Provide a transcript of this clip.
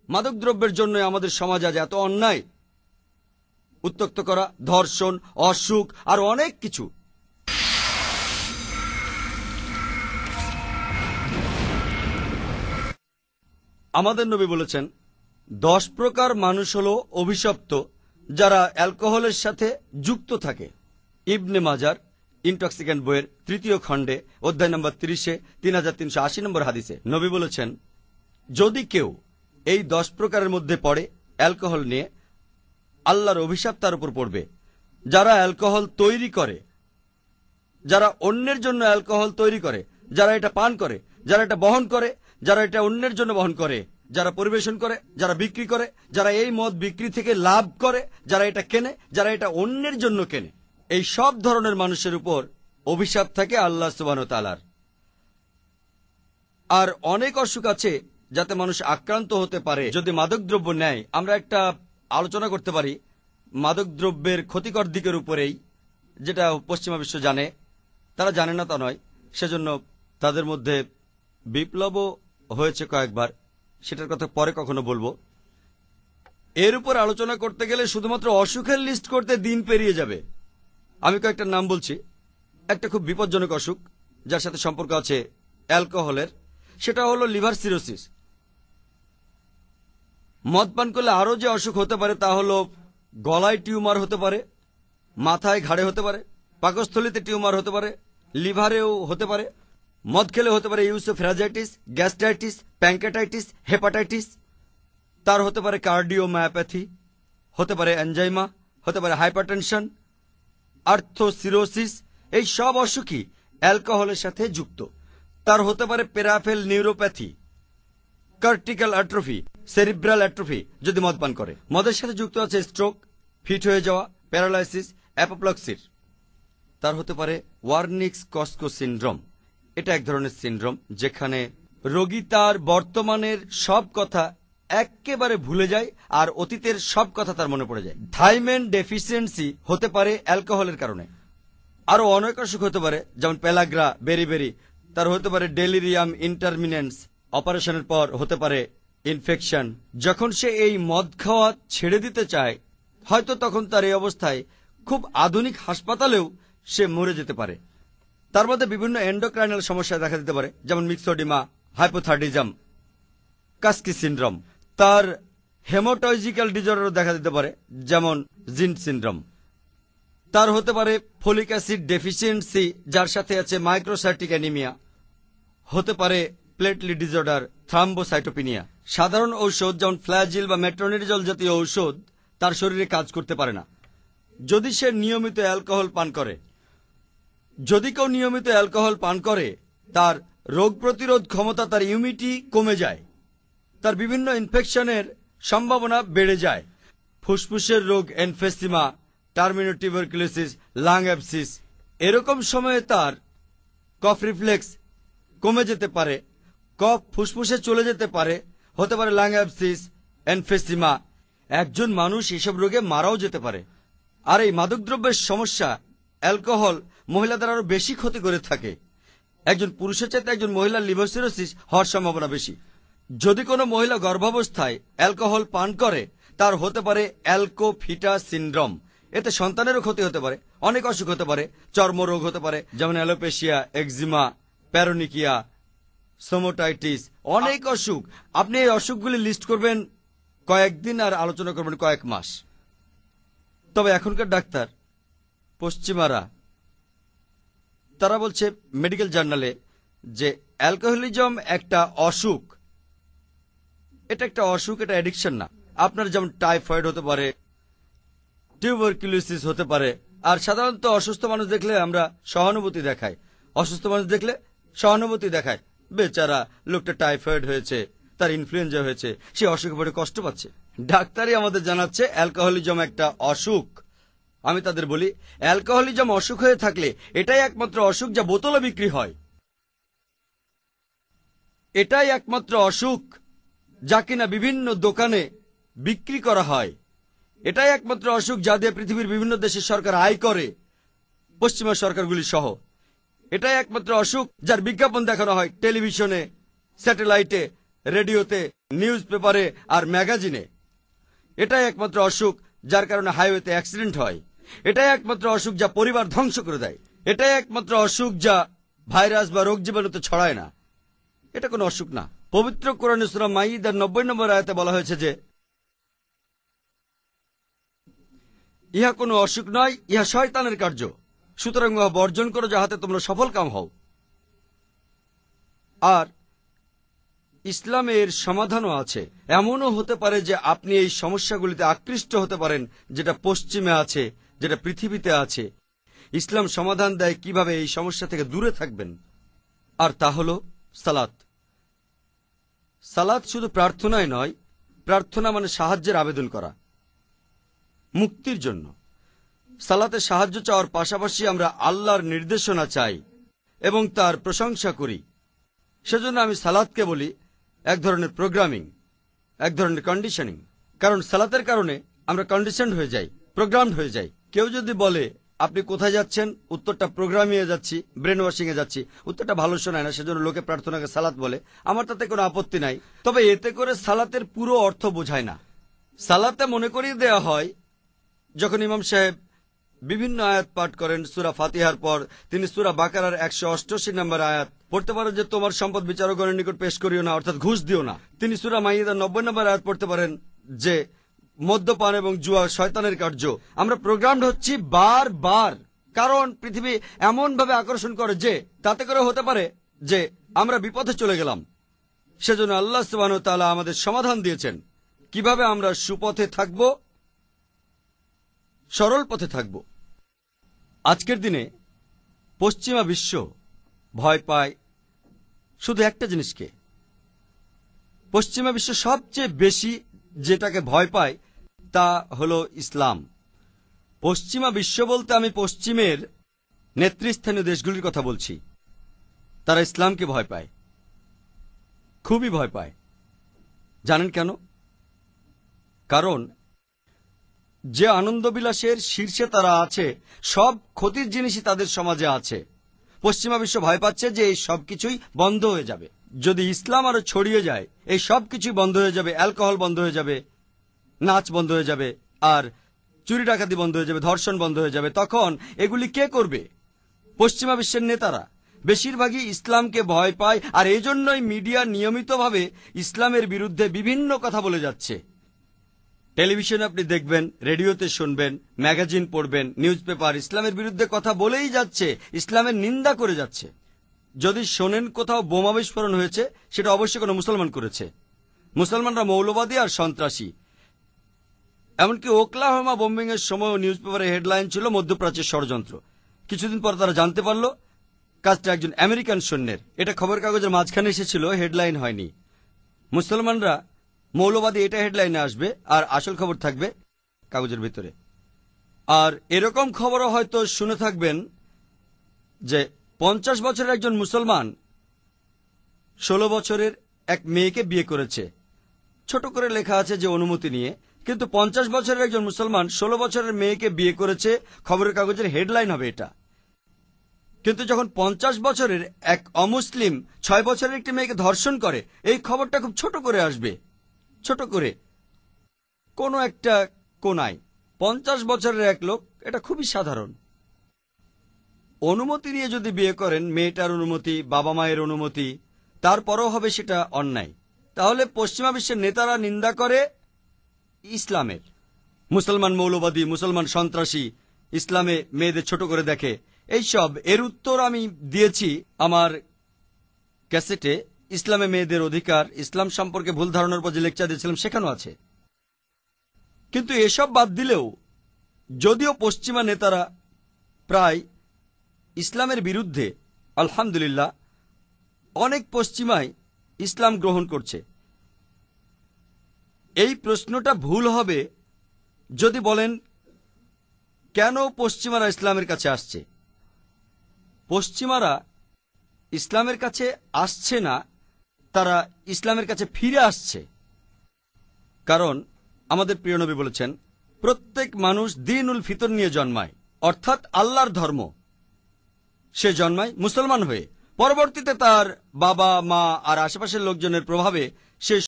মাদকদ্রব্যের জন্য আমাদের সমাজ আজ এত অন্যায়, উত্ত্যক্ত করা, ধর্ষণ, অসুখ আর অনেক কিছু। আমাদের নবী বলেছেন 10 প্রকার মানুষ হলো অভিশপ্ত যারা অ্যালকোহলের সাথে যুক্ত থাকে। ইবনে মাজার ইনটক্সিক্যান্ট বইয়ের 3য় খণ্ডে অধ্যায় নম্বর 30-এ 3380 নম্বর হাদিসে নবী বলেছেন, যদি কেউ এই 10 প্রকারের মধ্যে পড়ে অ্যালকোহল নিয়ে, আল্লাহর অভিশাপ তার উপর পড়বে। যারা অ্যালকোহল তৈরি করে, যারা অন্যের জন্য অ্যালকোহল তৈরি করে, যারা এটা পান করে, যারা এটা বহন করে, যারা এটা অন্যের জন্য বহন করে, যারা পরিবেশন করে, যারা বিক্রি করে, যারা এই মদ বিক্রি থেকে লাভ করে, যারা এটা কেনে, যারা এটা অন্যের জন্য কেনে, এই সব ধরনের মানুষের উপর অভিশাপ থাকে আল্লাহ সুবহানাহু ওয়া তাআলার। আর অনেক অসুখ আছে যাতে মানুষ আক্রান্ত হতে পারে যদি মাদকদ্রব্য নেয়। আমরা একটা আলোচনা করতে পারি মাদকদ্রব্যের ক্ষতিকর দিকের উপরেই, যেটা পশ্চিমা বিশ্ব জানে, তারা জানে না তা নয়, সেজন্য তাদের মধ্যে বিপ্লবও হয়েছে কয়েকবার, সেটার কথা পরে কখনো বলবো। এর উপর আলোচনা করতে গেলে শুধুমাত্র অসুখের লিস্ট করতে দিন পেরিয়ে যাবে। আমি কয়েকটা নাম বলছি। একটা খুব বিপজ্জনক অসুখ যার সাথে সম্পর্ক আছে অ্যালকোহলের, সেটা হলো লিভার সিরোসিস। মদ পান করলে আরো যে অসুখ হতে পারে তা হলো গলায় টিউমার হতে পারে, মাথায় ঘাড়ে হতে পারে, পাকস্থলীতে টিউমার হতে পারে, লিভারেও হতে পারে। মদ খেলে হতে পারে ইউসোফ্যাজিয়াটিস, গ্যাস্ট্রাইটিস, প্যাঙ্কেটাইটিস, হেপাটাইটিস। তার হতে পারে কার্ডিওমায়োপ্যাথি, হতে পারে অ্যানজাইমা, হতে পারে হাইপারটেনশন, আর্থ্রোসিরোসিস। এই সব অসুখই অ্যালকোহলের সাথে যুক্ত। তার হতে পারে peripheral neuropathy, cortical atrophy, cerebral atrophy যদি মদ পান করে। মদের সাথে যুক্ত আছে স্ট্রোক, ফিট হয়ে যাওয়া, প্যারালাইসিস, অ্যাপোপ্লেক্সির। তার হতে পারে ওয়ার্নিক্স কস্কো সিনড্রোম। এটা এক ধরনের সিনড্রোম যেখানে রোগী তার বর্তমানের সব কথা একেবারে ভুলে যায় আর অতীতের সব কথা তার মনে পড়ে যায়। থাইমেন ডেফিসিয়েন্সি হতে পারে অ্যালকোহলের কারণে। আরো অনেক অসুখ হতে পারে, যেমন পেলাগ্রা, বেরিবেরি। তার হতে পারে ডেলিরিয়াম ইন্টারমিনেন্স। অপারেশনের পর হতে পারে ইনফেকশন। যখন সে এই মদ খাওয়া ছেড়ে দিতে চায়, হয়তো তখন তার এই অবস্থায় খুব আধুনিক হাসপাতালেও সে মরে যেতে পারে। তার মধ্যে বিভিন্ন এন্ডোক্রাইনাল সমস্যা দেখা দিতে পারে, যেমন মিক্সোডিমা, হাইপোথাইরয়েডিজম, কাস্কি সিনড্রোম। তার হেমাটোলজিক্যাল ডিজঅর্ডারও দেখা দিতে পারে, যেমন জিন্ট সিনড্রোম। তার হতে পারে ফলিক অ্যাসিড ডেফিসিয়েন্সি, যার সাথে আছে মাইক্রোসাইটিক অ্যানিমিয়া। হতে পারে প্লেটলেট ডিসঅর্ডার, থ্রাম্বোসাইটোপিনিয়া। সাধারণ ঔষধ যেমন ফ্ল্যাজিল বা মেট্রোনিডজল জাতীয় ঔষধ তার শরীরে কাজ করতে পারে না যদি সে নিয়মিত অ্যালকোহল পান করে। যদি কেউ নিয়মিত অ্যালকোহল পান করে, তার রোগ প্রতিরোধ ক্ষমতা, তার ইমিউনিটি কমে যায়, তার বিভিন্ন ইনফেকশনের সম্ভাবনা বেড়ে যায়। ফুসফুসের রোগ, এনফেসিমা, টার্মিনাল টিউবারকুলোসিস, লাং অ্যাবসিস। এরকম সময়ে তার কফ রিফ্লেক্স কমে যেতে পারে, কফ ফুসফুসে চলে যেতে পারে, হতে পারে লাং অ্যাবসিস, এনফেসিমা। একজন মানুষ এসব রোগে মারাও যেতে পারে। আর এই মাদকদ্রব্যের সমস্যা, অ্যালকোহল মহিলাদের আরো বেশি ক্ষতি করে থাকে। একজন পুরুষের চাইতে একজন মহিলার লিভার সিরোসিস হওয়ার সম্ভাবনা বেশি। যদি কোনো মহিলা গর্ভাবস্থায় অ্যালকোহল পান করে, তার হতে পারে অ্যালকোফিটা সিনড্রোম। এতে সন্তানেরও ক্ষতি হতে পারে, অনেক অসুখ হতে পারে, চর্মরোগ হতে পারে, যেমন অ্যালোপেশিয়া, এক্সিমা, প্যারোনিকিয়া, সোমোটাইটিস, অনেক অসুখ। আপনি এই অসুখগুলি লিস্ট করবেন কয়েকদিন আর আলোচনা করবেন কয়েক মাস। তবে এখনকার ডাক্তার পশ্চিমারা, তারা বলছে মেডিকেল জার্নালে যে অ্যালকোহলিজম একটা অসুখ। এটা একটা অসুখ, এটা অ্যাডিকশন না। আপনার যেমন টাইফয়েড হতে পারে, টিউবারকুলোসিস হতে পারে। আর সাধারণত অসুস্থ মানুষ দেখলে আমরা সহানুভূতি দেখাই, অসুস্থ মানুষ দেখলে সহানুভূতি দেখায়। বেচারা লোকটা টাইফয়েড হয়েছে, তার ইনফ্লুয়েঞ্জা হয়েছে, সে অসুখে পড়ে কষ্ট পাচ্ছে। ডাক্তারই আমাদের জানাচ্ছে অ্যালকোহলিজম একটা অসুখ। আমি তাদের বলি, অ্যালকোহলিজম অসুখ হয়ে থাকলে এটাই একমাত্র অসুখ যা বোতলে বিক্রি হয়। এটাই একমাত্র অসুখ যা কিনা বিভিন্ন দোকানে বিক্রি করা হয়। এটাই একমাত্র অসুখ যা দিয়ে পৃথিবীর বিভিন্ন দেশের সরকার আয় করে, পশ্চিমা সরকারগুলি সহ। এটাই একমাত্র অসুখ যার বিজ্ঞাপন দেখানো হয় টেলিভিশনে, স্যাটেলাইটে, রেডিওতে, নিউজ পেপারে আর ম্যাগাজিনে। এটাই একমাত্র অসুখ যার কারণে হাইওয়েতে অ্যাক্সিডেন্ট হয়। এটাই একমাত্র অসুখ যা পরিবার ধ্বংস করে দেয়। এটাই একমাত্র অসুখ যা ভাইরাস বা রোগ জীবাণুতে ছড়ায় না। এটা কোনো অসুখ না। পবিত্র কোরআনে সূরা মাইদার 90 নম্বর আয়াতে বলা হয়েছে যে ইহা কোনো অসুখ নয়, ইহা শয়তানের কার্য, সুতরাং উহা বর্জন করো যাহাতে তোমরা সফল কাম হও। আর ইসলামের সমাধানও আছে। এমনও হতে পারে যে আপনি এই সমস্যাগুলিতে আকৃষ্ট হতে পারেন যেটা পশ্চিমে আছে, যেটা পৃথিবীতে আছে। ইসলাম সমাধান দেয় কিভাবে এই সমস্যা থেকে দূরে থাকবেন, আর তা হল সালাত। সালাত শুধু প্রার্থনায় নয়, প্রার্থনা মানে সাহায্যের আবেদন করা, মুক্তির জন্য। সালাতে সাহায্য চাওয়ার পাশাপাশি আমরা আল্লাহর নির্দেশনা চাই এবং তার প্রশংসা করি। সেজন্য আমি সালাতকে বলি এক ধরনের প্রোগ্রামিং, এক ধরনের কন্ডিশনিং। কারণ সালাতের কারণে আমরা কন্ডিশনড হয়ে যাই, প্রোগ্রামড হয়ে যাই। কেউ যদি বলে আপনি কোথায় যাচ্ছেন, উত্তরটা প্রোগ্রামিংয়ে যাচ্ছি, ব্রেন ওয়াশিং এ যাচ্ছি, উত্তরটা ভালো শোনায় না, সেজন্য লোকে প্রার্থনাকে সালাত বলে। আমার তাতে কোনো আপত্তি নাই, তবে এতে করে সালাতের পুরো অর্থ বোঝায় না। সালাতে মনে করিয়ে দেয়া হয় যখন ইমাম সাহেব বিভিন্ন আয়াত পাঠ করেন। সূরা ফাতিহার পর তিনি সূরা বাকারার 188 নম্বর আয়াত পড়তে পারেন যে তোমার সম্পদ বিচারকগণের নিকট পেশ করিও না, অর্থাৎ ঘুষ দিও না। তিনি সূরা মাইদার 90 নম্বর আয়াত পড়তে পারেন যে মদ্যপান এবং জুয়া শয়তানের কার্য। আমরা প্রোগ্রামড হচ্ছি বারবার, কারণ পৃথিবী এমন ভাবে আকর্ষণ করে যে তাতে করে হতে পারে যে আমরা বিপথে চলে গেলাম। সেজন্য আল্লাহ সুবহানাহু ওয়া তাআলা আমাদের সমাধান দিয়েছেন কিভাবে আমরা সুপথে থাকব, সরল পথে থাকব। আজকের দিনে পশ্চিমা বিশ্ব ভয় পায় শুধু একটা জিনিসকে। পশ্চিমা বিশ্ব সবচেয়ে বেশি যেটাকে ভয় পায় তা হলো ইসলাম। পশ্চিমা বিশ্ব বলতে আমি পশ্চিমের নেতৃস্থানীয় দেশগুলির কথা বলছি। তারা ইসলামকে ভয় পায়, খুবই ভয় পায়। জানেন কেন? কারণ যে আনন্দবিলাসের শীর্ষে তারা আছে, সব ক্ষতির জিনিসই তাদের সমাজে আছে। পশ্চিমা বিশ্ব ভয় পাচ্ছে যে এই সবকিছুই বন্ধ হয়ে যাবে। যদি ইসলাম আরো ছড়িয়ে যায়, এই সবকিছুই বন্ধ হয়ে যাবে। অ্যালকোহল বন্ধ হয়ে যাবে, নাচ বন্ধ হয়ে যাবে, আর চুরি ডাকাতি বন্ধ হয়ে যাবে, ধর্ষণ বন্ধ হয়ে যাবে। তখন এগুলি কে করবে? পশ্চিমা বিশ্বের নেতারা। বেশিরভাগই ইসলামকে ভয় পায়, আর এই জন্যই মিডিয়া নিয়মিতভাবে ইসলামের বিরুদ্ধে বিভিন্ন কথা বলে যাচ্ছে। টেলিভিশনে আপনি দেখবেন, রেডিওতে শুনবেন, ম্যাগাজিন পড়বেন, নিউজ পেপার ইসলামের বিরুদ্ধে কথা বলেই যাচ্ছে, ইসলামের নিন্দা করে যাচ্ছে। যদি শোনেন কোথাও বোমা বিস্ফোরণ হয়েছে, সেটা অবশ্যই কোনো মুসলমান করেছে। মুসলমানরা মৌলবাদী আর সন্ত্রাসী। এমনকি ওকলাহোমা বোম্বিং এর সময় নিউজ পেপারে হেডলাইন ছিল মধ্যপ্রাচ্যের ষড়যন্ত্র। কিছুদিন পর তারা জানতে পারল কাজটা একজন আমেরিকান সৈন্যের। এটা খবর কাগজের মাঝখানে এসেছিল, হেডলাইন হয়নি। মুসলমানরা মৌলবাদী, এটা হেডলাইনে আসবে, আর আসল খবর থাকবে কাগজের ভিতরে। আর এরকম খবরও হয়তো শুনে থাকবেন যে 50 বছরের একজন মুসলমান 16 বছরের এক মেয়েকে বিয়ে করেছে। ছোট করে লেখা আছে যে অনুমতি নিয়ে, কিন্তু 50 বছরের একজন মুসলমান 16 বছরের মেয়েকে বিয়ে করেছে, খবরের কাগজের হেডলাইন হবে এটা। কিন্তু যখন 50 বছরের এক অমুসলিম 6 বছরের একটি মেয়েকে ধর্ষণ করে, এই খবরটা খুব ছোট করে আসবে, ছোট করে কোনো একটা কোনায়। 50 বছরের এক লোক, এটা খুবই সাধারণ। অনুমতি নিয়ে যদি বিয়ে করেন, মেয়েটার অনুমতি, বাবা মায়ের অনুমতি, তারপরও হবে সেটা অন্যায়। তাহলে পশ্চিমা বিশ্বের নেতারা নিন্দা করে ইসলামের। মুসলমান মৌলবাদী, মুসলমান সন্ত্রাসী, ইসলামে মেয়েদের ছোট করে দেখে, এইসব। এর উত্তর আমি দিয়েছি আমার ক্যাসেটে। ইসলামে মেয়েদের অধিকার, ইসলাম সম্পর্কে ভুল ধারণার উপর যে লেকচার দিয়েছিলাম সেখানেও আছে। কিন্তু এসব বাদ দিলেও, যদিও পশ্চিমা নেতারা প্রায় ইসলামের বিরুদ্ধে, আলহামদুলিল্লাহ অনেক পশ্চিমাই ইসলাম গ্রহণ করছে। এই প্রশ্নটা ভুল হবে যদি বলেন কেন পশ্চিমারা ইসলামের কাছে আসছে। পশ্চিমারা ইসলামের কাছে আসছে না, তারা ইসলামের কাছে ফিরে আসছে। কারণ আমাদের প্রিয় নবী বলেছেন, প্রত্যেক মানুষ দ্বীনুল ফিতর নিয়ে জন্মায়, অর্থাৎ আল্লাহর ধর্ম। সে জন্মায় মুসলমান হয়ে, পরবর্তীতে তার বাবা মা আর আশেপাশের লোকজনের প্রভাবে